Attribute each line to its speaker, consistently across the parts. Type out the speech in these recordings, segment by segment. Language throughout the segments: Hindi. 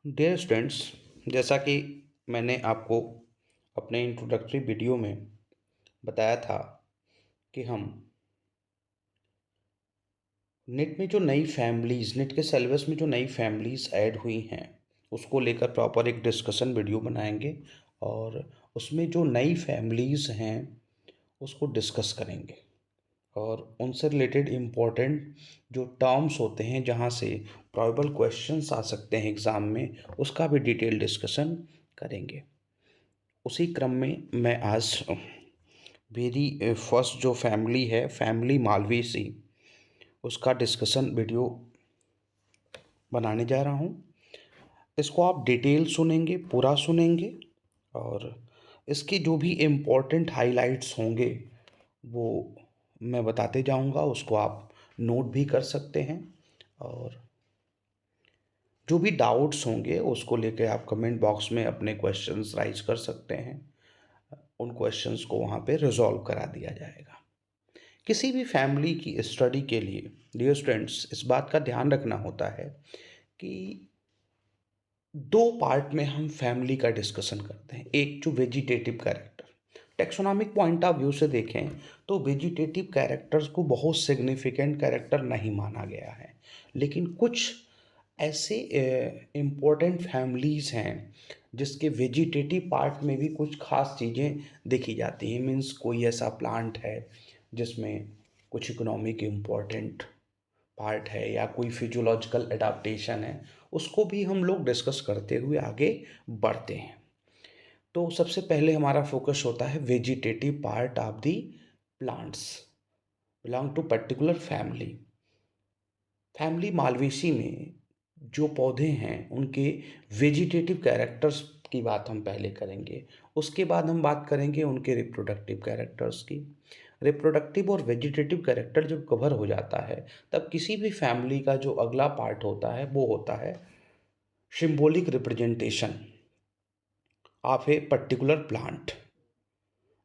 Speaker 1: डियर स्टूडेंट्स, जैसा कि मैंने आपको अपने इंट्रोडक्टरी वीडियो में बताया था कि हम नेट में जो नई फैमिलीज़ नेट के सिलेबस में जो नई फैमिलीज़ ऐड हुई हैं उसको लेकर प्रॉपर एक डिस्कशन वीडियो बनाएंगे और उसमें जो नई फैमिलीज़ हैं उसको डिस्कस करेंगे और उनसे रिलेटेड इम्पोर्टेंट जो टर्म्स होते हैं जहाँ से प्रॉबेबल क्वेश्चंस आ सकते हैं एग्ज़ाम में, उसका भी डिटेल डिस्कशन करेंगे। उसी क्रम में मैं आज मेरी फर्स्ट जो फैमिली है, फैमिली मालवीसी, उसका डिस्कशन वीडियो बनाने जा रहा हूँ। इसको आप डिटेल सुनेंगे, पूरा सुनेंगे और इसके जो भी इम्पोर्टेंट हाइलाइट्स होंगे वो मैं बताते जाऊंगा। उसको आप नोट भी कर सकते हैं और जो भी डाउट्स होंगे उसको लेके आप कमेंट बॉक्स में अपने क्वेश्चंस राइज कर सकते हैं। उन क्वेश्चंस को वहाँ पे रिजॉल्व करा दिया जाएगा। किसी भी फैमिली की स्टडी के लिए डियर स्टूडेंट्स इस बात का ध्यान रखना होता है कि दो पार्ट में हम फैमिली का डिस्कशन करते हैं। एक जो vegetative character, taxonomic point of view से देखें तो वेजिटेटिव कैरेक्टर्स को बहुत सिग्निफिकेंट कैरेक्टर नहीं माना गया है, लेकिन कुछ ऐसे इम्पोर्टेंट फैमिलीज़ हैं जिसके वेजिटेटिव पार्ट में भी कुछ खास चीज़ें देखी जाती हैं। मीन्स कोई ऐसा प्लांट है जिसमें कुछ इकोनॉमिक इम्पोर्टेंट पार्ट है या कोई फिजियोलॉजिकल एडाप्टेशन है, उसको भी हम लोग डिस्कस करते हुए आगे बढ़ते हैं। तो सबसे पहले हमारा फोकस होता है vegetative part of the plants belong to particular family. Family Malvaceae में जो पौधे हैं उनके वेजिटेटिव कैरेक्टर्स की बात हम पहले करेंगे। उसके बाद हम बात करेंगे उनके रिप्रोडक्टिव कैरेक्टर्स की। रिप्रोडक्टिव और वेजिटेटिव कैरेक्टर जब कवर हो जाता है तब किसी भी फैमिली का जो अगला पार्ट होता है वो होता है symbolic representation of a particular plant,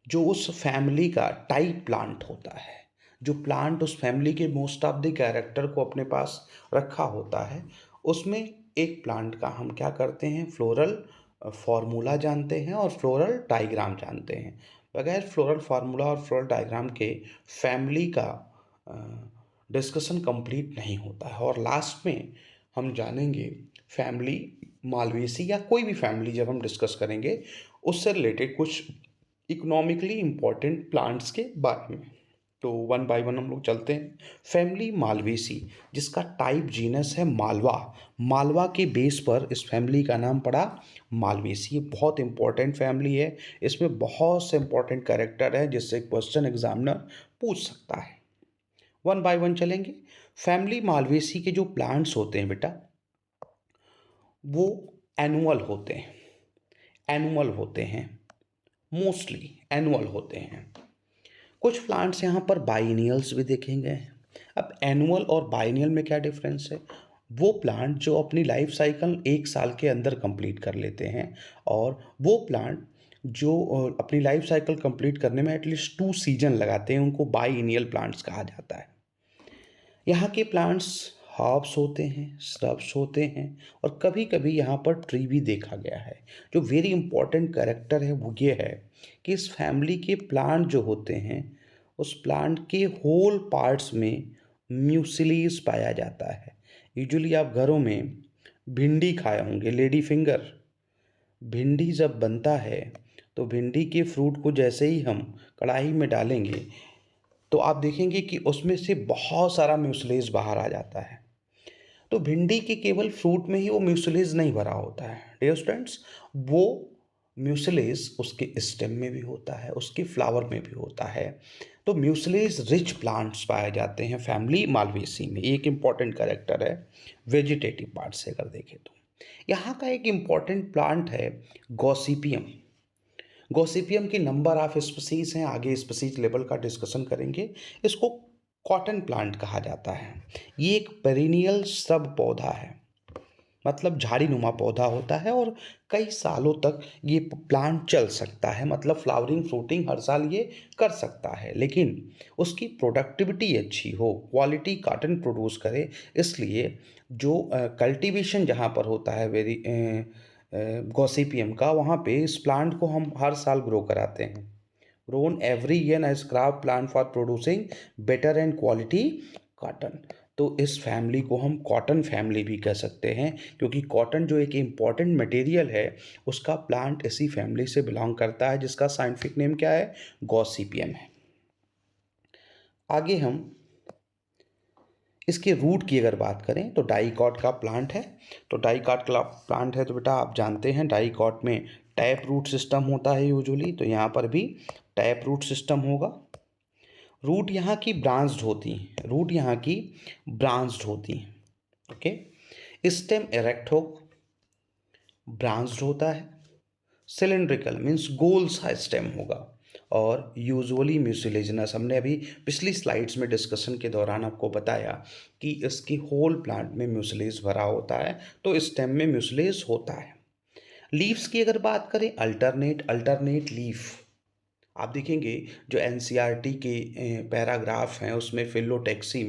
Speaker 1: जो उस फैमिली का टाइप प्लांट होता है। जो प्लांट उस फैमिली के मोस्ट ऑफ द कैरेक्टर को अपने पास रखा होता है, उसमें एक प्लांट का हम क्या करते हैं, फ्लोरल फार्मूला जानते हैं और फ्लोरल डायग्राम जानते हैं। बगैर फ्लोरल फार्मूला और फ्लोरल डायग्राम के फैमिली का डिस्कशन कंप्लीट नहीं होता है। और लास्ट में हम जानेंगे फैमिली मालवेसी या कोई भी फैमिली जब हम डिस्कस करेंगे उससे रिलेटेड कुछ इकोनॉमिकली इम्पॉर्टेंट प्लांट्स के बारे में। तो वन बाय वन हम लोग चलते हैं। फैमिली मालवेसी जिसका टाइप जीनस है मालवा, मालवा के बेस पर इस फैमिली का नाम पड़ा मालवेसी। ये बहुत इंपॉर्टेंट फैमिली है, इसमें बहुत से इंपॉर्टेंट कैरेक्टर है जिससे क्वेश्चन एग्जामिनर पूछ सकता है। वन बाय वन चलेंगे। फैमिली मालवेसी के जो प्लांट्स होते हैं बेटा वो एनुअल होते हैं, एनुअल होते हैं, मोस्टली एनुअल होते हैं। कुछ प्लांट्स यहाँ पर बाइनियल्स भी देखेंगे। अब एनुअल और बाइनियल में क्या डिफरेंस है? वो प्लांट जो अपनी लाइफ साइकिल एक साल के अंदर कंप्लीट कर लेते हैं और वो प्लांट जो अपनी लाइफ साइकिल कंप्लीट करने में एटलीस्ट 2 सीजन लगाते हैं, उनको बाइनियल प्लांट्स कहा जाता है। यहाँ के प्लांट्स हर्ब्स होते हैं, श्रब्स होते हैं और कभी कभी यहाँ पर ट्री भी देखा गया है। जो वेरी इंपॉर्टेंट कैरेक्टर है वो ये है कि इस फैमिली के प्लांट जो होते हैं उस प्लांट के होल पार्ट्स में म्यूसिलीज पाया जाता है। यूजुअली आप घरों में भिंडी खाए होंगे, लेडी फिंगर। भिंडी जब बनता है तो भिंडी के फ्रूट को जैसे ही हम कढ़ाई में डालेंगे तो आप देखेंगे कि उसमें से बहुत सारा म्यूसिलेज बाहर आ जाता है। तो भिंडी के केवल फ्रूट में ही वो म्यूसिलेज नहीं भरा होता है डियर स्टूडेंट्स, वो म्यूसिलेज उसके स्टेम में भी होता है, उसके फ्लावर में भी होता है। तो म्यूसिलेज रिच प्लांट्स पाए जाते हैं फैमिली मालवेसी में। एक इम्पॉर्टेंट कैरेक्टर है वेजिटेटिव पार्ट से अगर देखें तो। यहाँ का एक इम्पॉर्टेंट प्लांट है गॉसिपियम। गॉसिपियम की नंबर ऑफ स्पीसीज हैं, आगे स्पीसीज लेवल का डिस्कशन करेंगे। इसको कॉटन प्लांट कहा जाता है। ये एक पेरिनियल सब पौधा है, मतलब झाड़ीनुमा पौधा होता है और कई सालों तक ये प्लांट चल सकता है, मतलब फ्लावरिंग फ्रूटिंग हर साल ये कर सकता है, लेकिन उसकी प्रोडक्टिविटी अच्छी हो, क्वालिटी कॉटन प्रोड्यूस करे। इसलिए जो कल्टीवेशन जहाँ पर होता है गॉसिपियम का, वहाँ पे इस प्लांट को हम हर साल ग्रो कराते हैं। Grown every year as crop plant for producing better and quality cotton. तो इस फैमिली को हम कॉटन फैमिली भी कह सकते हैं, क्योंकि कॉटन जो एक इम्पॉर्टेंट मटेरियल है उसका प्लांट इसी फैमिली से बिलोंग करता है, जिसका साइंटिफिक नेम क्या है, गॉसिपियम है। आगे हम इसके रूट की अगर बात करें तो डाइकॉट का प्लांट है। तो डाइकॉट का प्लांट है तो बेटा आप जानते हैं डाइकॉट में टैप रूट सिस्टम होता है यूजुअली, तो यहाँ पर भी टैप रूट सिस्टम होगा। रूट यहाँ की ब्रांच्ड होती हैं, रूट यहाँ की ब्रांच्ड होती हैं। ओके, स्टेम इरेक्ट हो, ब्रांच्ड होता है। सिलेंड्रिकल मीन्स गोल सा स्टेम होगा और यूजुअली म्यूसिलेजिनस। हमने अभी पिछली स्लाइड्स में डिस्कशन के दौरान आपको बताया कि इसकी होल प्लांट में म्यूसिलेज भरा होता है, तो स्टेम में म्यूसिलेज होता है। लीव्स की अगर बात करें, अल्टरनेट लीफ। आप देखेंगे जो एनसीईआरटी के पैराग्राफ हैं उसमें फिलोटैक्सी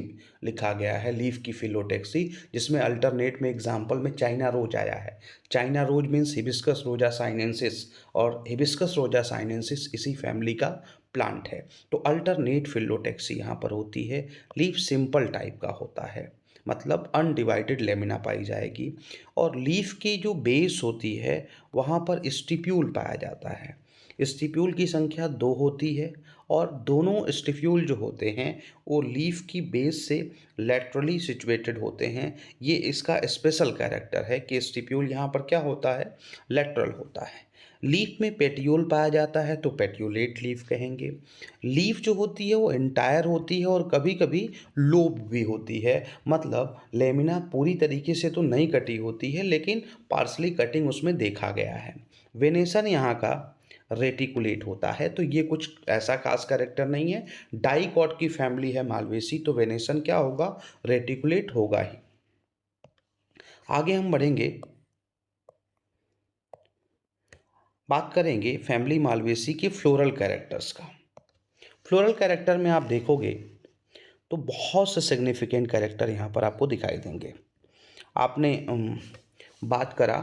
Speaker 1: लिखा गया है, लीफ की फिलोटैक्सी, जिसमें अल्टरनेट में एग्जांपल में चाइना रोज आया है। चाइना रोज मीन्स हिबिस्कस रोजा साइनेंसिस, और हिबिस्कस रोजा साइनेंसिस इसी फैमिली का प्लांट है। तो अल्टरनेट फिलोटैक्सी यहाँ पर होती है। लीफ सिंपल टाइप का होता है, मतलब अनडिवाइडेड लेमिना पाई जाएगी, और लीफ की जो बेस होती है वहाँ पर स्टिप्यूल पाया जाता है। स्टिप्यूल की संख्या 2 होती है, और दोनों स्टिप्यूल जो होते हैं वो लीफ की बेस से लेटरली सिचुएटेड होते हैं। ये इसका स्पेशल कैरेक्टर है कि स्टिप्यूल यहाँ पर क्या होता है, लेटरल होता है। लीफ में पेटियोल पाया जाता है तो पेटियोलेट लीफ कहेंगे। लीफ जो होती है वो एंटायर होती है और कभी कभी लोब भी होती है, मतलब लेमिना पूरी तरीके से तो नहीं कटी होती है लेकिन पार्सली कटिंग उसमें देखा गया है। वेनेसन यहाँ का रेटिकुलेट होता है, तो ये कुछ ऐसा खास कैरेक्टर नहीं है। डाइकॉट की फैमिली है मालवेसी, तो वेनेसन क्या होगा, रेटिकुलेट होगा ही। आगे हम बढ़ेंगे, बात करेंगे फैमिली मालवेसी के फ्लोरल कैरेक्टर्स का। फ्लोरल कैरेक्टर में आप देखोगे तो बहुत से सिग्निफिकेंट कैरेक्टर यहाँ पर आपको दिखाई देंगे। आपने बात करा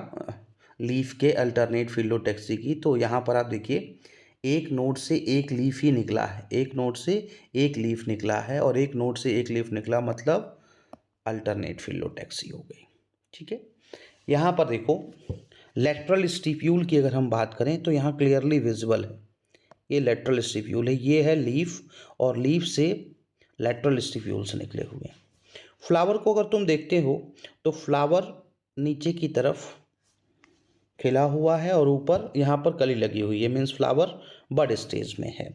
Speaker 1: लीफ के अल्टरनेट फिलोटैक्सी की, तो यहाँ पर आप देखिए एक नोड से एक लीफ ही निकला है, एक नोड से एक लीफ निकला है और एक नोड से एक लीफ निकला, मतलब अल्टरनेट फिलोटैक्सी हो गई। ठीक है, यहाँ पर देखो लेटरल स्टिप्यूल की अगर हम बात करें तो यहाँ क्लियरली विजिबल है, ये लेटरल स्टिप्यूल है, ये है लीफ और लीफ से लेटरल स्टिप्यूल्स निकले हुए। फ्लावर को अगर तुम देखते हो तो फ्लावर नीचे की तरफ खिला हुआ है और ऊपर यहाँ पर कली लगी हुई है, मीन्स फ्लावर बड स्टेज में है।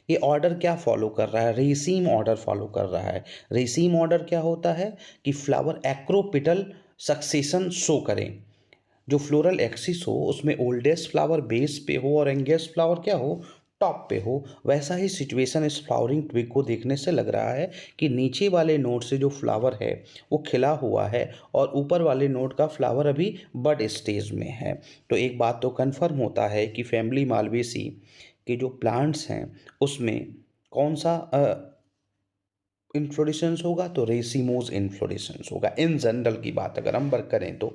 Speaker 1: ये ऑर्डर क्या फॉलो कर रहा है, रेसीम ऑर्डर फॉलो कर रहा है। रेसीम ऑर्डर क्या होता है कि फ्लावर एक्रोपिटल सक्सेशन शो करें, जो फ्लोरल एक्सिस हो उसमें ओल्डेस्ट फ्लावर बेस पे हो और यंगेस्ट फ्लावर क्या हो, टॉप पे हो। वैसा ही सिचुएशन इस फ्लावरिंग ट्विग को देखने से लग रहा है कि नीचे वाले नोड से जो फ्लावर है वो खिला हुआ है और ऊपर वाले नोड का फ्लावर अभी बड स्टेज में है। तो एक बात तो कन्फर्म होता है कि फैमिली मालवेसी के जो प्लांट्स हैं उसमें कौन सा इन्फ्लोरेसेंस होगा, तो रेसिमोज इन्फ्लोरेसेंस होगा। इन जनरल की बात अगर हम करें तो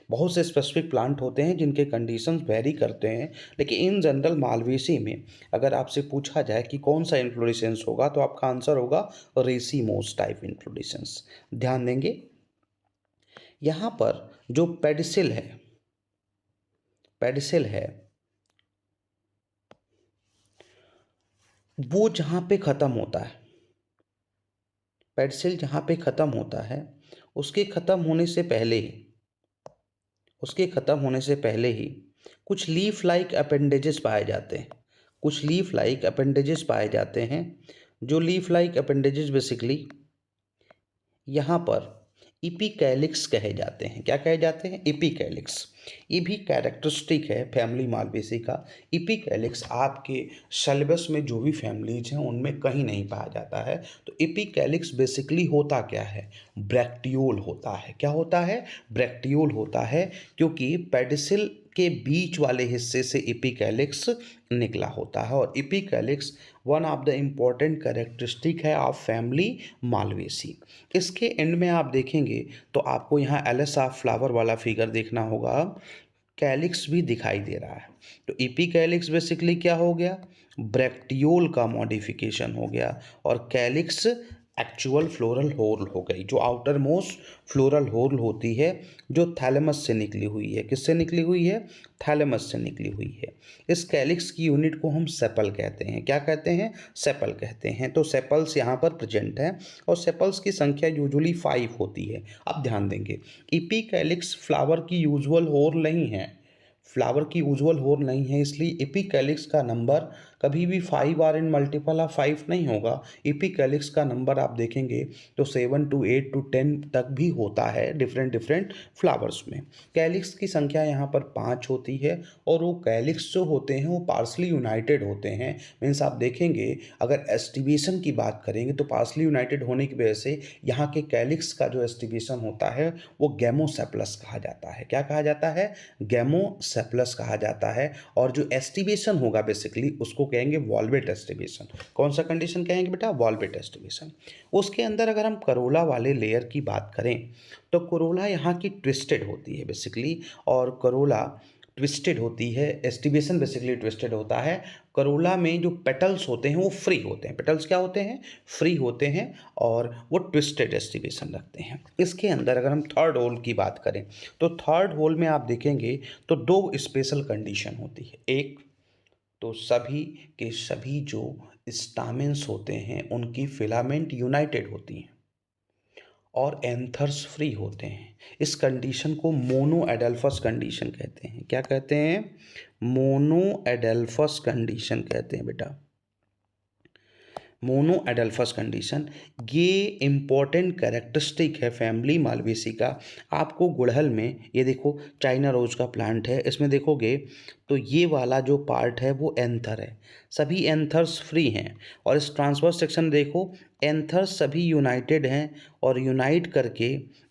Speaker 1: बहुत से स्पेसिफिक प्लांट होते हैं जिनके कंडीशंस वेरी करते हैं, लेकिन इन जनरल मालवेसी में अगर आपसे पूछा जाए कि कौन सा इन्फ्लोरेसेंस होगा तो आपका आंसर होगा रेसिमोज टाइप इन्फ्लोरेसेंस। ध्यान देंगे यहाँ पर जो पेडिसिल है, पेडिसिल है वो जहाँ पे ख़त्म होता है, पेडिसिल जहाँ पे ख़त्म होता है उसके ख़त्म होने से पहले ही, उसके ख़त्म होने से पहले ही कुछ लीफ लाइक अपेंडेजेस पाए जाते हैं, कुछ लीफ लाइक अपेंडेजेस पाए जाते हैं। जो लीफ लाइक अपेंडेजेस बेसिकली यहाँ पर इपिकैलिक्स कहे जाते हैं। क्या कहे जाते हैं? इपिकैलिक्स। ये भी कैरेक्टरिस्टिक है फैमिली मालवेसी का। इपिकैलिक्स आपके सिलेबस में जो भी फैमिलीज हैं उनमें कहीं नहीं पाया जाता है। तो इपिकैलिक्स बेसिकली होता क्या है? ब्रैक्टियोल होता है। क्या होता है? ब्रैक्टियोल होता है, क्योंकि पेडिसिल के बीच वाले हिस्से से इपिकैलिक्स निकला होता है। और epicalyx one of the important characteristic है ऑफ फैमिली मालवेसी। इसके एंड में आप देखेंगे तो आपको यहाँ एलिस ऑफ फ्लावर वाला फिगर देखना होगा, कैलिक्स भी दिखाई दे रहा है। तो इपिकैलिक्स बेसिकली क्या हो गया? ब्रैक्टियोल का मॉडिफिकेशन हो गया। और कैलिक्स एक्चुअल फ्लोरल होल हो गई, जो आउटर मोस्ट फ्लोरल होल होती है, जो थैलेमस से निकली हुई है। किससे निकली हुई है? थैलेमस से निकली हुई है। इस कैलिक्स की यूनिट को हम सेपल कहते हैं। क्या कहते हैं? सेपल कहते हैं। तो सेपल्स यहाँ पर प्रेजेंट हैं और सेपल्स की संख्या यूजुअली 5 होती है। अब ध्यान देंगे, इपिकैलिक्स फ्लावर की यूजुअल होल नहीं है, फ्लावर की यूजुअल होल नहीं है, इसलिए इपिकैलिक्स का नंबर कभी भी 5 आर इन मल्टीपल ऑफ 5 नहीं होगा। इपिकैलिक्स का नंबर आप देखेंगे तो 7 to 8 to 10 तक भी होता है डिफरेंट डिफरेंट फ्लावर्स में। कैलिक्स की संख्या यहाँ पर 5 होती है और वो कैलिक्स जो होते हैं वो पार्सली यूनाइटेड होते हैं। मीन्स आप देखेंगे अगर एस्टिवेशन की बात करेंगे तो पार्सली यूनाइटेड होने की वजह से यहाँ के कैलिक्स का जो एस्टिवेशन होता है वो गैमोसेप्लस कहा जाता है। क्या कहा जाता है? गैमोसेप्लस कहा जाता है। और जो एस्टिवेशन होगा बेसिकली उसको कहेंगे वॉल्वेट एस्टिवेशन। कौन सा कंडीशन कहेंगे बेटा? Valvate aestivation. उसके अंदर अगर हम करोला वाले लेयर की बात करें तो करोला यहाँ की ट्विस्टेड होती है बेसिकली, और करोला ट्विस्टेड होती है, एस्टिवेशन बेसिकली ट्विस्टेड होता है। करोला में जो पेटल्स होते हैं वो फ्री होते हैं। पेटल्स क्या होते हैं? फ्री होते हैं और वो ट्विस्टेड एस्टिवेशन रखते हैं। इसके अंदर अगर हम थर्ड होल की बात करें तो थर्ड होल में आप देखेंगे तो 2 स्पेशल कंडीशन होती है। एक तो सभी के सभी जो स्टामेन्स होते हैं उनकी फिलामेंट यूनाइटेड होती हैं और एंथर्स फ्री होते हैं। इस कंडीशन को मोनो एडल्फस कंडीशन कहते हैं। क्या कहते हैं? मोनो एडल्फस कंडीशन कहते हैं बेटा, मोनो एडल्फस कंडीशन। ये इम्पॉर्टेंट कैरेक्टरिस्टिक है फैमिली मालवेसी का। आपको गुड़हल में ये देखो चाइना रोज का प्लांट है, इसमें देखोगे तो ये वाला जो पार्ट है वो एंथर है, सभी एंथर्स फ्री हैं। और इस ट्रांसवर्स सेक्शन देखो, एंथर्स सभी यूनाइटेड हैं और यूनाइट करके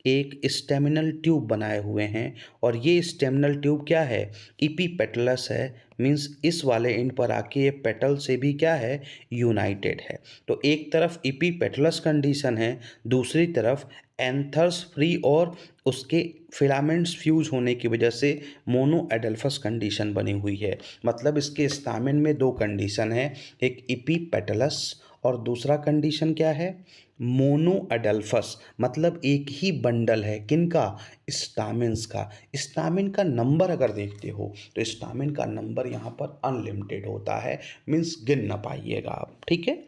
Speaker 1: एक स्टेमिनल ट्यूब बनाए हुए हैं। और ये स्टेमिनल ट्यूब क्या है? इपीपेटलस है। मीन्स इस वाले एंड पर आके ये पेटल से भी क्या है? यूनाइटेड है। तो एक तरफ इपीपेटलस कंडीशन है, दूसरी तरफ एंथर्स फ्री और उसके फिलामेंट्स फ्यूज होने की वजह से मोनो एडल्फस कंडीशन बनी हुई है। मतलब इसके स्टामेन में 2 कंडीशन है, एक इपीपेटलस और दूसरा कंडीशन क्या है? Mono adelphous. मतलब एक ही बंडल है, किनका? स्टामेन्स का। स्टामेन का नंबर अगर देखते हो तो स्टामेन का नंबर यहाँ पर अनलिमिटेड होता है, मीन्स गिन ना पाइएगा आप। ठीक है।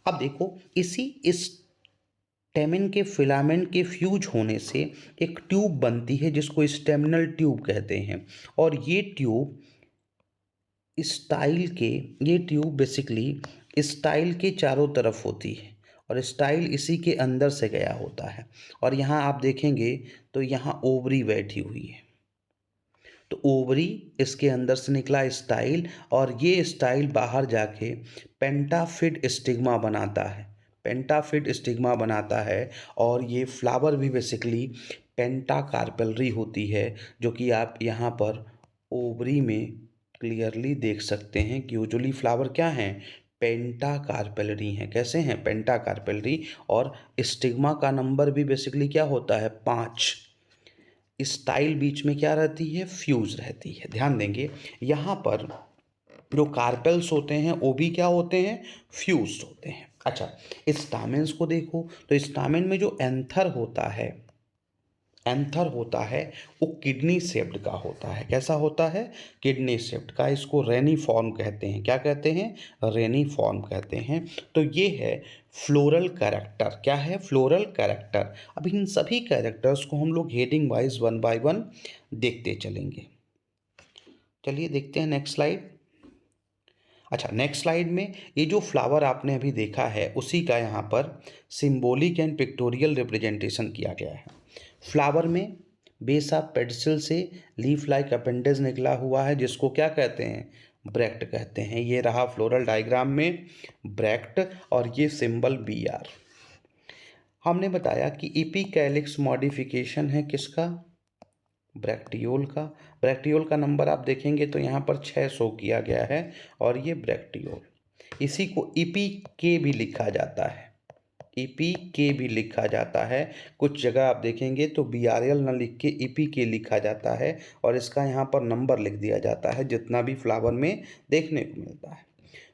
Speaker 1: अब देखो इस स्टेमिन के फिलामेंट के फ्यूज होने से एक ट्यूब बनती है जिसको स्टेमिनल ट्यूब कहते हैं। और ये ट्यूब बेसिकली स्टाइल के चारों तरफ होती है और स्टाइल इसी के अंदर से गया होता है। और यहाँ आप देखेंगे तो यहाँ ओवरी बैठी हुई है, तो ओवरी इसके अंदर से निकला स्टाइल और ये स्टाइल बाहर जाके पेंटाफिड स्टिग्मा बनाता है, पेंटाफिड स्टिग्मा बनाता है। और ये फ्लावर भी बेसिकली पेंटाकार्पेलरी होती है, जो कि आप यहाँ पर ओवरी में क्लियरली देख सकते हैं कि यूजुअली फ्लावर क्या हैं? पेंटाकार्पेलरी हैं। कैसे हैं? पेंटाकार्पेलरी। और स्टिग्मा का नंबर भी बेसिकली क्या होता है? 5। स्टाइल बीच में क्या रहती है? फ्यूज रहती है। ध्यान देंगे यहाँ पर जो कार्पेल्स होते हैं वो भी क्या होते हैं? फ्यूज होते हैं। अच्छा, स्टामेन्स को देखो तो स्टामेन में जो एंथर होता है वो किडनी शेप्ड का होता है। कैसा होता है? किडनी शेप्ड का। इसको रेनिफॉर्म कहते हैं। क्या कहते हैं? रेनिफॉर्म कहते हैं। तो ये है फ्लोरल कैरेक्टर। क्या है? Floral character. अब इन सभी कैरेक्टर्स को हम लोग हेडिंग वाइज 1 by 1 देखते चलेंगे। चलिए देखते हैं नेक्स्ट स्लाइड। अच्छा, नेक्स्ट स्लाइड में ये जो फ्लावर आपने अभी देखा है उसी का यहाँ पर सिंबॉलिक एंड पिक्टोरियल रिप्रेजेंटेशन किया गया है। फ्लावर में बेस ऑफ पेडिसल से लीफ लाइक अपेंडेज निकला हुआ है, जिसको क्या कहते हैं, ब्रैक्ट कहते हैं। ये रहा फ्लोरल डायग्राम में ब्रैक्ट, और ये सिंबल बी आर। हमने बताया कि इपिकैलिक्स मॉडिफिकेशन है किसका, ब्रैक्टियोल का। ब्रैक्टियोल का नंबर आप देखेंगे तो यहाँ पर 6 शो किया गया है, और ये ब्रैक्टियोल। इसी को इपी के भी लिखा जाता है, ईपी के भी लिखा जाता है। कुछ जगह आप देखेंगे तो BRL न लिख के ईपी के लिखा जाता है, और इसका यहाँ पर नंबर लिख दिया जाता है, जितना भी फ्लावर में देखने को मिलता है।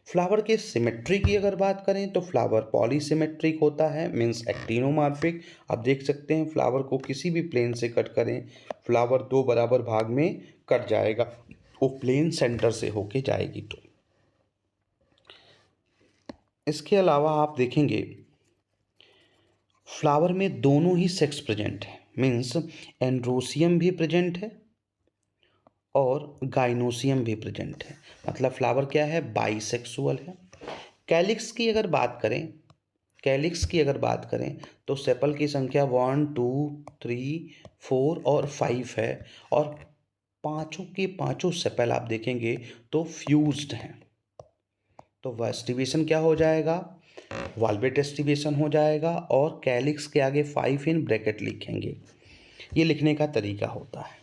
Speaker 1: फ्लावर के सिमेट्री की अगर बात करें तो फ्लावर पॉलीसिमेट्रिक होता है, मीन्स एक्टिनोमॉर्फिक। आप देख सकते हैं फ्लावर को किसी भी प्लेन से कट करें, फ्लावर 2 बराबर भाग में कट जाएगा, वो प्लेन सेंटर से होके जाएगी। तो इसके अलावा आप देखेंगे फ्लावर में दोनों ही सेक्स प्रेजेंट है, मीन्स एंड्रोसियम भी प्रेजेंट है और गाइनोसियम भी प्रेजेंट है। मतलब फ्लावर क्या है, बाइसेक्सुअल है। कैलिक्स की अगर बात करें, कैलिक्स की अगर बात करें तो सेपल की संख्या 1 2 3 4 और 5 है, और पांचों के पांचों सेपल आप देखेंगे तो फ्यूज्ड हैं। तो वेस्टिवेशन क्या हो जाएगा, वाल्वेट एस्टिवेशन हो जाएगा, और कैलिक्स के आगे 5 इन ब्रैकेट लिखेंगे। ये लिखने का तरीका होता है।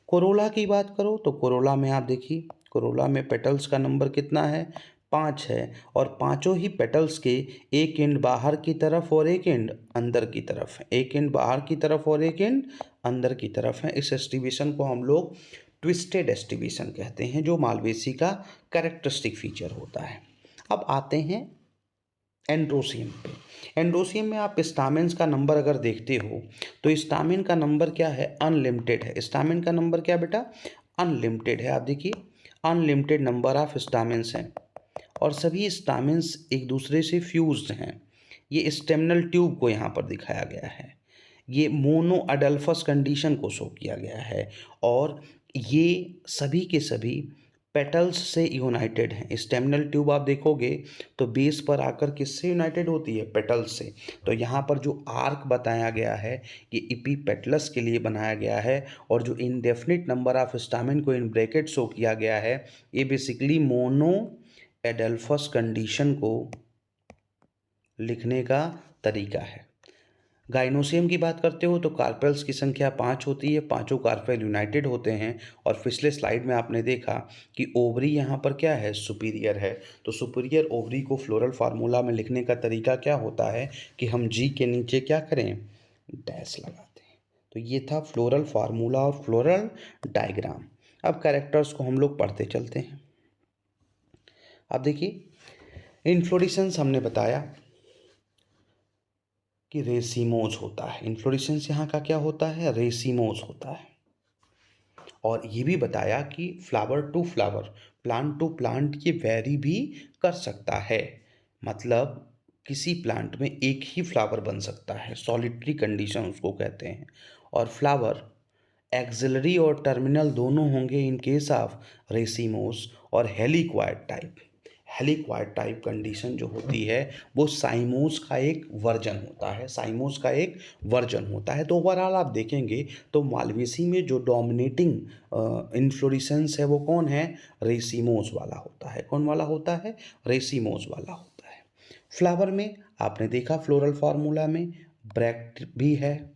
Speaker 1: कोरोला की बात करो तो कोरोला में आप देखिए, कोरोला में पेटल्स का नंबर कितना है, 5 है, और पांचों ही पेटल्स के एक एंड बाहर की तरफ और एक एंड अंदर की तरफ है, एक एंड बाहर की तरफ और एक एंड अंदर की तरफ है। इस एस्टिवेशन को हम लोग ट्विस्टेड एस्टिवेशन कहते हैं, जो मालवेसी का कैरेक्टरिस्टिक फीचर होता है। अब आते हैं एंड्रोसियम पे। एंड्रोसियम में आप स्टामेन्स का नंबर अगर देखते हो तो स्टामिन का नंबर क्या है, अनलिमिटेड है। स्टामिन का नंबर क्या बेटा, अनलिमिटेड है। आप देखिए अनलिमिटेड नंबर ऑफ स्टामिन्स हैं, और सभी स्टामिन्स एक दूसरे से फ्यूज्ड हैं। ये स्टेमिनल ट्यूब को यहाँ पर दिखाया गया है, ये मोनो अडल्फस कंडीशन को शो किया गया है, और ये सभी के सभी पेटल्स से यूनाइटेड हैं। स्टेमिनल ट्यूब आप देखोगे तो बेस पर आकर किससे यूनाइटेड होती है, पेटल्स से। तो यहाँ पर जो आर्क बताया गया है ये इपीपेटलस के लिए बनाया गया है, और जो इनडेफिनिट नंबर ऑफ स्टामिन को इन ब्रैकेट शो किया गया है, ये बेसिकली मोनो एडल्फस कंडीशन को लिखने का तरीका है। गाइनोसियम की बात करते हो तो कार्पेल्स की संख्या 5 होती है, पांचों कार्पेल यूनाइटेड होते हैं, और पिछले स्लाइड में आपने देखा कि ओवरी यहाँ पर क्या है, सुपीरियर है। तो सुपीरियर ओवरी को फ्लोरल फार्मूला में लिखने का तरीका क्या होता है कि हम जी के नीचे क्या करें, डैश लगाते हैं। तो ये था फ्लोरल फार्मूला और फ्लोरल डायग्राम। अब कैरेक्टर्स को हम लोग पढ़ते चलते हैं। अब देखिए इन्फ्लोरेसेंस हमने बताया कि रेसिमोज होता है। इन्फ्लोरेसेंस यहाँ का क्या होता है, रेसिमोज होता है। और ये भी बताया कि flower to flower, plant to plant ये वेरी भी कर सकता है। मतलब किसी प्लांट में एक ही फ्लावर बन सकता है, सॉलिटरी कंडीशन उसको कहते हैं। और फ्लावर एक्सिलरी और टर्मिनल दोनों होंगे इन केस ऑफ रेसिमोस, और हेलिक्वाइड टाइप। हेलिक्वाइड टाइप कंडीशन जो होती है वो साइमोस का एक वर्जन होता है, साइमोस का एक वर्जन होता है। तो ओवरऑल आप देखेंगे तो मालवेसी में जो डोमिनेटिंग इन्फ्लोरेसेंस है वो कौन है, रेसिमोस वाला होता है। कौन वाला होता है, रेसिमोस वाला होता है। फ्लावर में आपने देखा फ्लोरल फार्मूला में ब्रैक्ट भी है,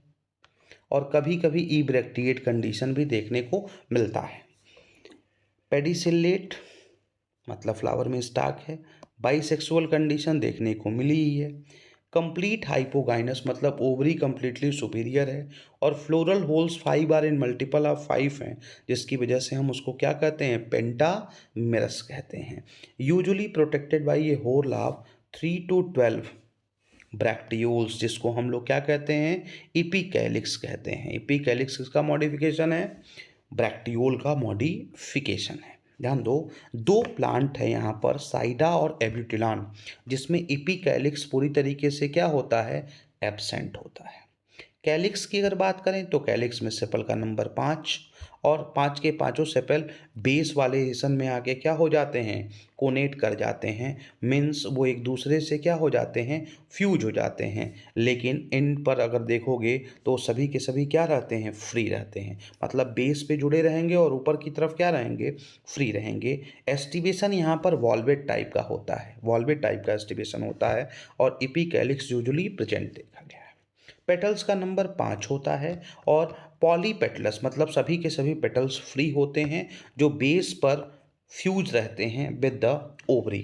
Speaker 1: और कभी कभी ई ब्रैक्टिएट कंडीशन भी देखने को मिलता है। पेडिसिलेट मतलब फ्लावर में स्टाक है, बाइसेक्सुअल कंडीशन देखने को मिली ही है। कंप्लीट हाइपोगाइनस मतलब ओवरी कंप्लीटली सुपीरियर है, और floral whorls 5 are in multiple of 5 हैं, जिसकी वजह से हम उसको क्या कहते हैं, पेंटामेरस कहते हैं। यूजुअली प्रोटेक्टेड बाय ये होल ऑफ 3 to 12 ब्रैक्टियोल्स, जिसको हम लोग क्या कहते हैं, इपिकैलिक्स कहते हैं। इपिकैलिक्स किसका मॉडिफिकेशन है, ब्रैक्टियोल का मॉडिफिकेशन है। ध्यान दो, दो प्लांट है यहाँ पर, साइडा और एब्यूटिलान, जिसमें इपिकैलिक्स पूरी तरीके से क्या होता है, एब्सेंट होता है। कैलिक्स की अगर बात करें तो कैलिक्स में सेपल का नंबर 5 और 5 के पाँचों सेपल बेस वाले हिस्सन में आके क्या हो जाते हैं, कोनेट कर जाते हैं। मीन्स वो एक दूसरे से क्या हो जाते हैं, फ्यूज हो जाते हैं। लेकिन इन पर अगर देखोगे तो सभी के सभी क्या रहते हैं, फ्री रहते हैं। मतलब बेस पे जुड़े रहेंगे और ऊपर की तरफ क्या रहेंगे, फ्री रहेंगे। एस्टिवेशन यहाँ पर वॉल्वेट टाइप का होता है, वॉल्वेट टाइप का एस्टिवेशन होता है और इपीकैलिक्स यूजुअली प्रेजेंट देखा गया है। पेटल्स का नंबर 5 होता है और पॉलीपेटलस मतलब सभी के सभी पेटल्स फ्री होते हैं जो बेस पर फ्यूज रहते हैं with the ovary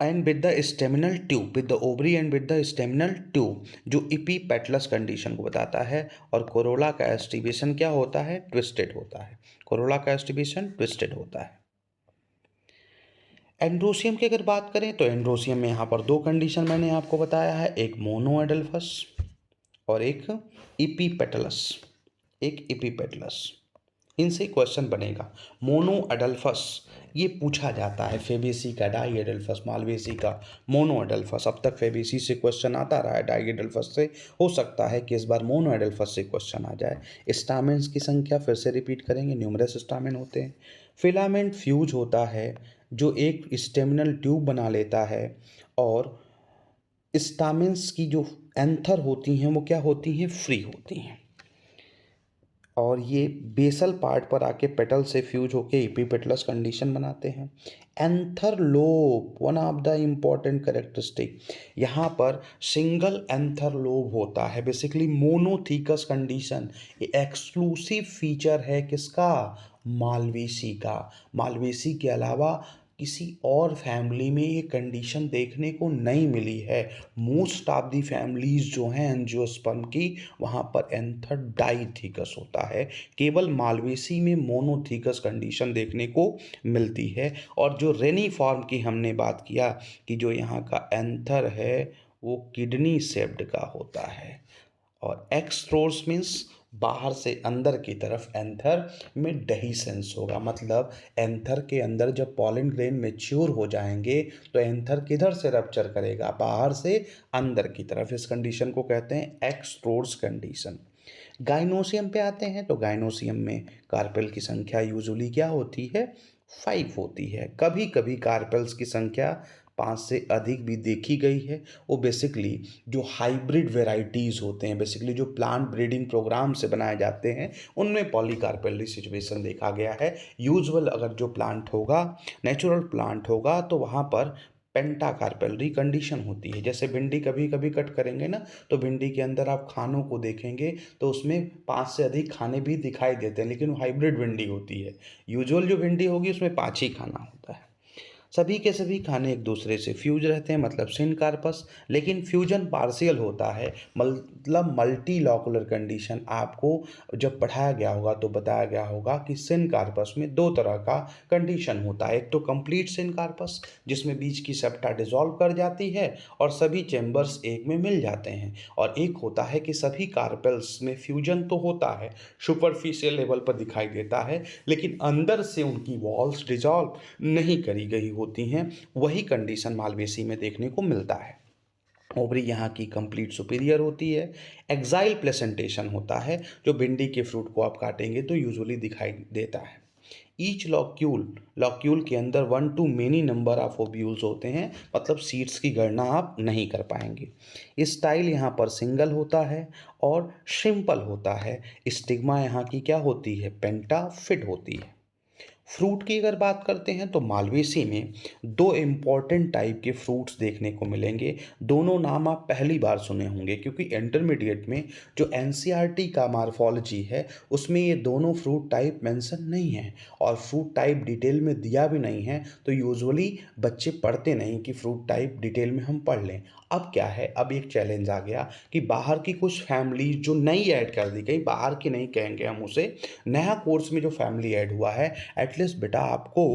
Speaker 1: and with the staminal tube, with the ovary and with the staminal tube, जो इपीपेटलस कंडीशन को बताता है। और कोरोला का एस्टिवेशन क्या होता है, ट्विस्टेड होता है। कोरोला का एस्टिवेशन ट्विस्टेड होता है। एंड्रोसियम की अगर बात करें तो एंड्रोसियम में यहाँ पर दो कंडीशन मैंने आपको बताया है, एक मोनो एडल्फस और एक इपीपेटलस, एक इपीपेटलस। इनसे क्वेश्चन बनेगा। मोनो एडल्फस ये पूछा जाता है, फेबेसी का डाई एडल्फस, मालवेसी का मोनो एडल्फस। अब तक फेबेसी से क्वेश्चन आता रहा है, डाई एडल्फस से। हो सकता है कि इस बार मोनो एडल्फस से क्वेश्चन आ जाए। स्टामेंस की संख्या फिर से रिपीट करेंगे, न्यूमरस स्टामेन होते हैं। फिलामेंट फ्यूज होता है जो एक स्टेमिनल ट्यूब बना लेता है और स्टामेंस की जो एंथर होती हैं वो क्या होती हैं, फ्री होती हैं और ये बेसल पार्ट पर आके पेटल से फ्यूज होके इपीपेटलस कंडीशन बनाते हैं। Anther lobe one of the important characteristic, यहाँ पर सिंगल एंथर लोब होता है, बेसिकली मोनोथीकस कंडीशन। ये एक्सक्लूसिव फीचर है किसका, मालवेसी का। मालवेसी के अलावा किसी और फैमिली में ये कंडीशन देखने को नहीं मिली है। मोस्ट ऑफ दी फैमिलीज जो हैं एंजियोस्पर्म की, वहाँ पर एंथर डाइथीकस होता है। केवल मालवेसी में मोनोथीकस कंडीशन देखने को मिलती है। और जो रेनिफॉर्म की हमने बात किया कि जो यहाँ का एंथर है वो किडनी शेप्ड का होता है और एक्सट्रोस मीन्स बाहर से अंदर की तरफ एंथर में डेहिसेंस होगा। मतलब एंथर के अंदर जब पॉलन ग्रेन मैच्योर हो जाएंगे तो एंथर किधर से रप्चर करेगा, बाहर से अंदर की तरफ। इस कंडीशन को कहते हैं एक्सट्रोस कंडीशन। गाइनोसियम पे आते हैं तो गाइनोसियम में कार्पेल की संख्या यूजुअली क्या होती है, 5 होती है। कभी कभी कार्पेल्स की संख्या 5 से अधिक भी देखी गई है। वो बेसिकली जो हाइब्रिड वेराइटीज़ होते हैं, बेसिकली जो प्लांट ब्रीडिंग प्रोग्राम से बनाए जाते हैं, उनमें पॉलीकार्पेलरी सिचुएशन देखा गया है। यूजुअल अगर जो प्लांट होगा, नेचुरल प्लांट होगा, तो वहाँ पर पेंटाकार्पेलरी कंडीशन होती है। जैसे भिंडी कभी कभी कट करेंगे ना, तो भिंडी के अंदर आप खानों को देखेंगे तो उसमें 5 से अधिक खाने भी दिखाई देते हैं, लेकिन वो हाइब्रिड भिंडी होती है। यूजुअल जो भिंडी होगी उसमें 5 ही खाना होता है। सभी के सभी खाने एक दूसरे से फ्यूज रहते हैं, मतलब सिनकार्पस। लेकिन फ्यूजन पार्शियल होता है, मतलब मल्टी लॉकुलर कंडीशन। आपको जब पढ़ाया गया होगा तो बताया गया होगा कि सिनकार्पस में दो तरह का कंडीशन होता है। एक तो कंप्लीट सिनकार्पस जिसमें बीच की सेप्टा डिसॉल्व कर जाती है और सभी चैम्बर्स एक में मिल जाते हैं, और एक होता है कि सभी कार्पेल्स में फ्यूजन तो होता है, सुपरफिशियल लेवल पर दिखाई देता है, लेकिन अंदर से उनकी वॉल्स डिसॉल्व नहीं करी गई होती हैं। वही कंडीशन मालवेसी में देखने को मिलता है। ओवरी यहाँ की कंप्लीट सुपीरियर होती है। एक्साइल प्लेसेंटेशन होता है, जो भिंडी के फ्रूट को आप काटेंगे तो यूजुअली दिखाई देता है। ईच लॉक्यूल के अंदर 1 to many number of ovules होते हैं, मतलब सीड्स की गणना आप नहीं कर पाएंगे। स्टाइल यहाँ पर सिंगल होता है और सिंपल होता है। स्टिग्मा यहाँ की क्या होती है, पेंटाफिट होती है। फ्रूट की अगर बात करते हैं तो मालवेसी में दो इम्पॉर्टेंट टाइप के फ्रूट्स देखने को मिलेंगे। दोनों नाम आप पहली बार सुने होंगे, क्योंकि इंटरमीडिएट में जो एनसीईआरटी का मार्फोलॉजी है उसमें ये दोनों फ्रूट टाइप मेंशन नहीं है और फ्रूट टाइप डिटेल में दिया भी नहीं है। तो यूजुअली बच्चे पढ़ते नहीं कि फ्रूट टाइप डिटेल में हम पढ़ लें। अब क्या है, अब एक चैलेंज आ गया कि बाहर की कुछ फैमिली जो नई ऐड कर दी गई, बाहर की नहीं कहेंगे हम उसे, नया कोर्स में जो फैमिली ऐड हुआ है, एटलीस्ट बेटा आपको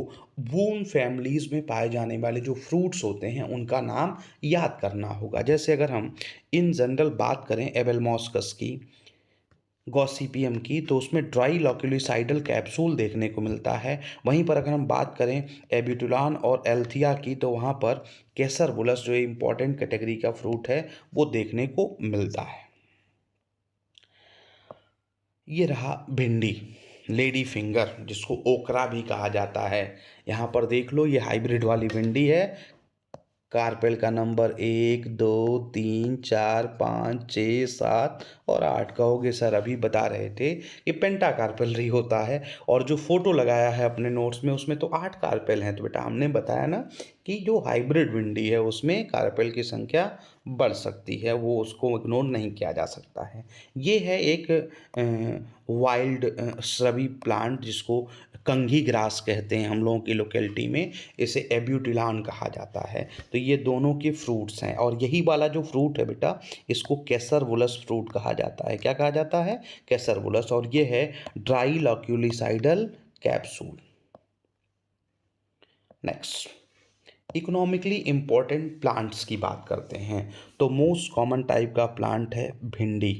Speaker 1: वून फैमिलीज में पाए जाने वाले जो फ्रूट्स होते हैं उनका नाम याद करना होगा। जैसे अगर हम इन जनरल बात करें एबेलमॉस्कस की, गॉसिपियम की, तो उसमें ड्राई लॉक्यूलिसाइडल कैप्सूल देखने को मिलता है। वहीं पर अगर हम बात करें एबिटुलान और एल्थिया की, तो वहाँ पर केसर बुलस जो इम्पॉर्टेंट कैटेगरी का फ्रूट है वो देखने को मिलता है। ये रहा भिंडी, लेडी फिंगर, जिसको ओकरा भी कहा जाता है। यहाँ पर देख लो, ये हाइब्रिड वाली भिंडी है। कार्पेल का नंबर 1 2 3 4 5 6 7 और 8 कहोगे सर, अभी बता रहे थे कि पेंटा कार्पेलरी होता है। और जो फोटो लगाया है अपने नोट्स में, उसमें तो 8 कार्पेल हैं। तो बेटा हमने बताया ना कि जो हाइब्रिड भिंडी है उसमें कार्पेल की संख्या बढ़ सकती है, वो उसको इग्नोर नहीं किया जा सकता है। ये है एक वाइल्ड श्रबी प्लांट, जिसको कंघी ग्रास कहते हैं हम लोगों की लोकेलिटी में। इसे एब्यूटिलान कहा जाता है। तो ये दोनों के फ्रूट्स हैं, और यही वाला जो फ्रूट है बेटा, इसको कैसरवुलस फ्रूट कहा जाता है। क्या कहा जाता है? कैसरवुलस। और ये है dry loculicidal capsule. Next, economically important plants की बात करते हैं। तो मोस्ट कॉमन टाइप का प्लांट है भिंडी,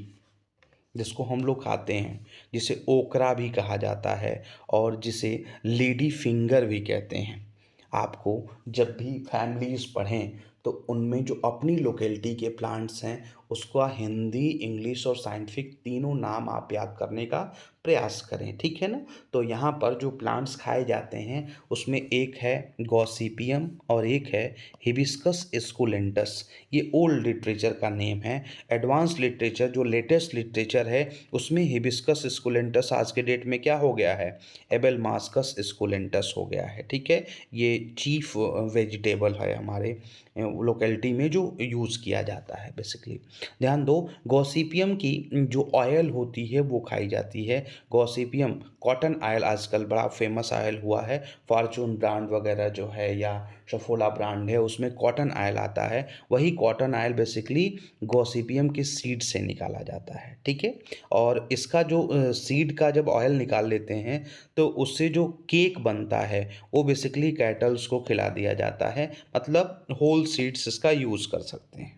Speaker 1: जिसको हम लोग खाते हैं, जिसे ओकरा भी कहा जाता है और जिसे लेडी फिंगर भी कहते हैं। आपको जब भी फैमिलीज़ पढ़ें तो उनमें जो अपनी लोकेलिटी के प्लांट्स हैं, उसका हिंदी, इंग्लिश और साइंटिफिक तीनों नाम आप याद करने का प्रयास करें, ठीक है ना। तो यहाँ पर जो प्लांट्स खाए जाते हैं उसमें एक है गॉसिपियम और एक है हिबिस्कस एस्कुलेंटस। ये ओल्ड लिटरेचर का नेम है। एडवांस लिटरेचर, जो लेटेस्ट लिटरेचर है, उसमें हिबिस्कस एस्कुलेंटस आज के डेट में क्या हो गया है? एबेलमास्कस एस्कुलेंटस हो गया है, ठीक है। ये चीफ वेजिटेबल है हमारे लोकेलिटी में जो यूज़ किया जाता है बेसिकली। ध्यान दो, गॉसिपियम की जो ऑयल होती है वो खाई जाती है। गॉसिपियम कॉटन ऑयल आजकल बड़ा फेमस ऑयल हुआ है। फॉर्चून ब्रांड वगैरह जो है या सफोला ब्रांड है, उसमें कॉटन ऑयल आता है। वही कॉटन ऑयल बेसिकली गॉसिपियम के सीड से निकाला जाता है, ठीक है। और इसका जो सीड का जब ऑयल निकाल लेते हैं तो उससे जो केक बनता है वो बेसिकली कैटल्स को खिला दिया जाता है। मतलब होल सीड्स इसका यूज़ कर सकते हैं।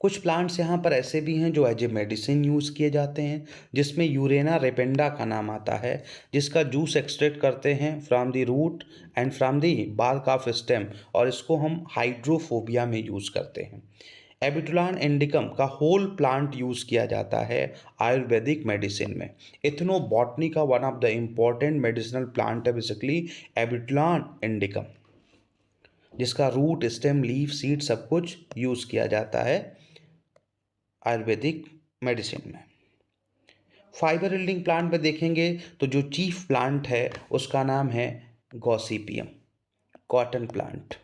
Speaker 1: कुछ प्लांट्स यहाँ पर ऐसे भी हैं जो एज ए मेडिसिन यूज़ किए जाते हैं, जिसमें यूरेना रेपेंडा का नाम आता है, जिसका जूस एक्सट्रैक्ट करते हैं from the root and from the bark of stem, और इसको हम हाइड्रोफोबिया में यूज़ करते हैं। एबिटुलान इंडिकम का होल प्लांट यूज़ किया जाता है आयुर्वेदिक मेडिसिन में। इथनोबॉटनी का one of the important medicinal plant है बेसिकली एबिटुलान इंडिकम, जिसका रूट, स्टेम, लीफ, सीड सब कुछ यूज़ किया जाता है आयुर्वेदिक मेडिसिन में। फाइबर यील्डिंग प्लांट में देखेंगे तो जो चीफ प्लांट है उसका नाम है गॉसिपियम, कॉटन प्लांट।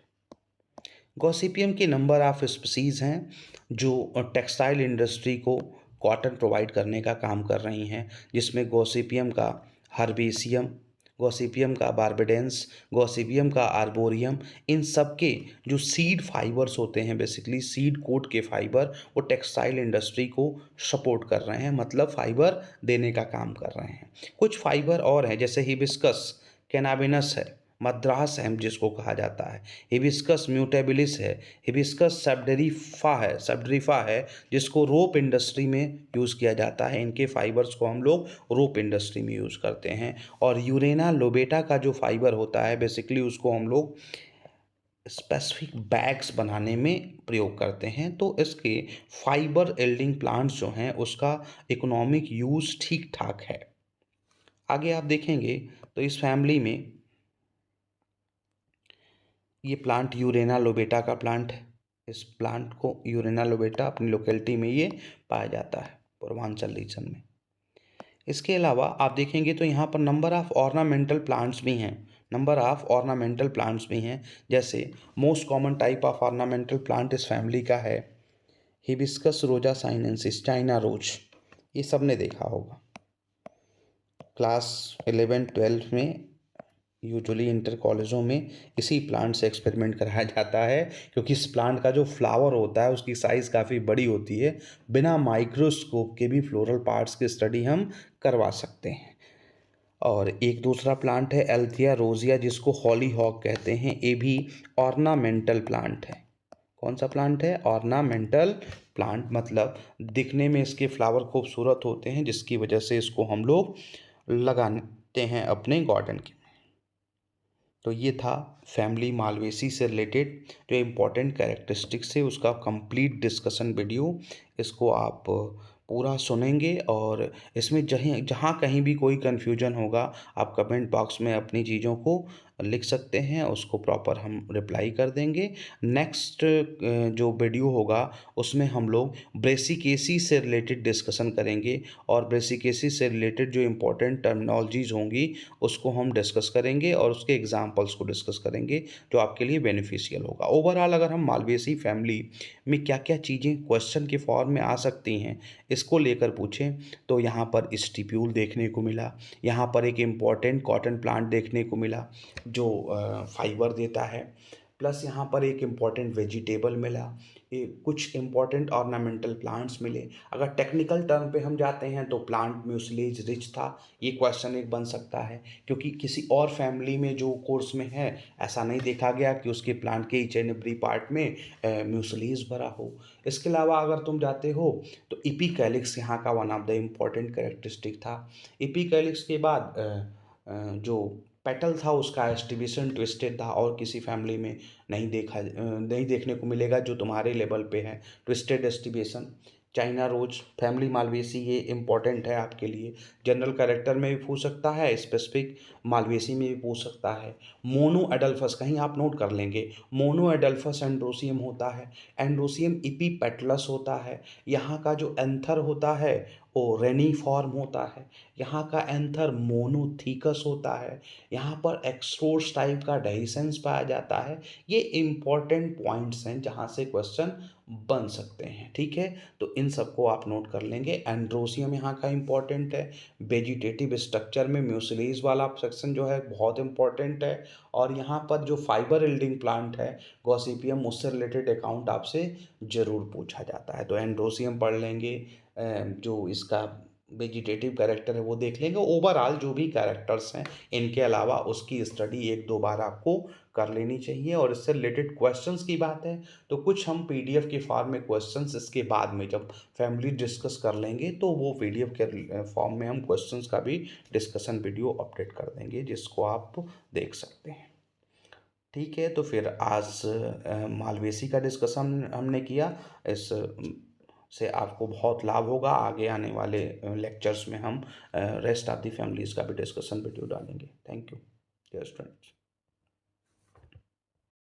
Speaker 1: गॉसिपियम के नंबर ऑफ स्पीसीज हैं जो टेक्सटाइल इंडस्ट्री को कॉटन प्रोवाइड करने का काम कर रही हैं, जिसमें गॉसिपियम का हर्बेसियम, गॉसिपियम का बारबेडेंस, गॉसिपियम का आर्बोरियम, इन सब के जो सीड फाइबर्स होते हैं, बेसिकली सीड कोट के फाइबर, वो टेक्सटाइल इंडस्ट्री को सपोर्ट कर रहे हैं, मतलब फाइबर देने का काम कर रहे हैं। कुछ फाइबर और हैं, जैसे हिबिस्कस कैनाबिनस है, मद्रास हेम्प जिसको कहा जाता है, हिबिस्कस म्यूटेबिलिस है, हिबिस्कस सब्डरीफा है जिसको रोप इंडस्ट्री में यूज़ किया जाता है। इनके फाइबर्स को हम लोग रोप इंडस्ट्री में यूज़ करते हैं। और यूरेना लोबेटा का जो फाइबर होता है बेसिकली उसको हम लोग स्पेसिफिक बैग्स बनाने में प्रयोग करते हैं। तो इसके फाइबर एल्डिंग प्लांट्स जो हैं उसका इकोनॉमिक यूज़ ठीक ठाक है। आगे आप देखेंगे तो इस फैमिली में ये प्लांट यूरेना लोबेटा का प्लांट है। इस प्लांट को यूरेना लोबेटा अपनी लोकेलिटी में ये पाया जाता है, पूर्वांचल रीजन में। इसके अलावा आप देखेंगे तो यहाँ पर नंबर ऑफ ऑर्नामेंटल प्लांट्स भी हैं, जैसे most common type of ornamental plant इस फैमिली का है हिबिस्कस रोजा साइनेंसिस, चाइना रोज। ये सब ने देखा होगा क्लास 11-12 में। यूजुअली इंटर कॉलेजों में इसी प्लांट से एक्सपेरिमेंट कराया जाता है, क्योंकि इस प्लांट का जो फ्लावर होता है उसकी साइज़ काफ़ी बड़ी होती है। बिना माइक्रोस्कोप के भी फ्लोरल पार्ट्स की स्टडी हम करवा सकते हैं। और एक दूसरा प्लांट है एल्थिया रोजिया, जिसको हॉली हॉक कहते हैं। ये भी ऑर्नामेंटल प्लांट है। कौन सा प्लांट है? ऑर्नामेंटल प्लांट, मतलब दिखने में इसके फ्लावर खूबसूरत होते हैं, जिसकी वजह से इसको हम लोग लगाते हैं अपने गार्डन के। तो ये था फैमिली मालवेसी से रिलेटेड जो इम्पोर्टेंट कैरेक्टरिस्टिक्स है उसका कंप्लीट डिस्कशन वीडियो। इसको आप पूरा सुनेंगे और इसमें जहीं जहाँ कहीं भी कोई कन्फ्यूजन होगा, आप कमेंट बॉक्स में अपनी चीज़ों को लिख सकते हैं, उसको प्रॉपर हम रिप्लाई कर देंगे। नेक्स्ट जो वीडियो होगा उसमें हम लोग ब्रेसिकेसी से रिलेटेड डिस्कशन करेंगे और ब्रेसिकेसी से रिलेटेड जो इम्पोर्टेंट टर्मिनोलॉजीज़ होंगी उसको हम डिस्कस करेंगे और उसके एग्जांपल्स को डिस्कस करेंगे जो आपके लिए बेनिफिशियल होगा। ओवरऑल अगर हम मालवेसी फैमिली में क्या-क्या चीज़ें क्वेश्चन के फॉर्म में आ सकती हैं, इसको लेकर पूछें तो यहाँ पर स्टिप्यूल देखने को मिला, यहाँ पर एक इम्पॉर्टेंट कॉटन प्लांट देखने को मिला जो फाइबर देता है, प्लस यहाँ पर एक इम्पॉर्टेंट वेजिटेबल मिला, ये कुछ इम्पॉर्टेंट ऑर्नामेंटल प्लांट्स मिले। अगर टेक्निकल टर्म पे हम जाते हैं तो प्लांट म्यूसिलेज रिच था, ये क्वेश्चन एक बन सकता है क्योंकि किसी और फैमिली में जो कोर्स में है ऐसा नहीं देखा गया कि उसके प्लांट के ईच एंड एवरी पार्ट में म्यूसिलेज भरा हो। इसके अलावा अगर तुम जाते हो तो इपिकैलिक्स यहाँ का one of the important characteristic था। इपिकैलिक्स के बाद जो पेटल था उसका डिस्ट्रीब्यूशन ट्विस्टेड था और किसी फैमिली में नहीं देखने को मिलेगा जो तुम्हारे लेवल पे है twisted distribution. China rose family Malvaceae ये इम्पोर्टेंट है आपके लिए, जनरल कैरेक्टर में भी पूछ सकता है, स्पेसिफिक मालवेसी में भी पूछ सकता है। मोनो एडल्फस कहीं आप नोट कर लेंगे, मोनो एडल्फस एंड्रोसियम होता है, एंड्रोसियम इपीपेटलस होता है, यहाँ का जो एंथर होता है वो रेनिफॉर्म होता है, यहाँ का एंथर मोनोथीकस होता है, यहाँ पर एक्सट्रोस टाइप का डेhiscence पाया जाता है। ये इम्पॉर्टेंट पॉइंट्स हैं जहाँ से क्वेश्चन बन सकते हैं, ठीक है। तो इन सबको आप नोट कर लेंगे। एंड्रोसियम यहाँ का इम्पॉर्टेंट है, वेजिटेटिव स्ट्रक्चर में म्यूसिलेज वाला सेक्शन जो है बहुत इम्पॉर्टेंट है और यहाँ पर जो फाइबर यील्डिंग प्लांट है गॉसिपियम उससे रिलेटेड अकाउंट आपसे ज़रूर पूछा जाता है। तो एंड्रोसियम पढ़ लेंगे, जो इसका वेजिटेटिव कैरेक्टर है वो देख लेंगे। ओवरऑल जो भी कैरेक्टर्स हैं इनके अलावा उसकी स्टडी एक दो बार आपको कर लेनी चाहिए। और इससे रिलेटेड क्वेश्चंस की बात है तो कुछ हम पीडीएफ के फॉर्म में क्वेश्चंस इसके बाद में जब फैमिली डिस्कस कर लेंगे तो वो पीडीएफ के फॉर्म में हम क्वेश्चंस का भी डिस्कशन वीडियो अपडेट कर देंगे जिसको आप देख सकते हैं। ठीक है, तो फिर आज मालवेसी का डिस्कशन हमने किया। इस से आपको बहुत लाभ होगा। आगे आने वाले लेक्चर्स में हम रेस्ट ऑफ द फैमिलीज़ का भी डिस्कशन वीडियो डालेंगे। Thank you dear students.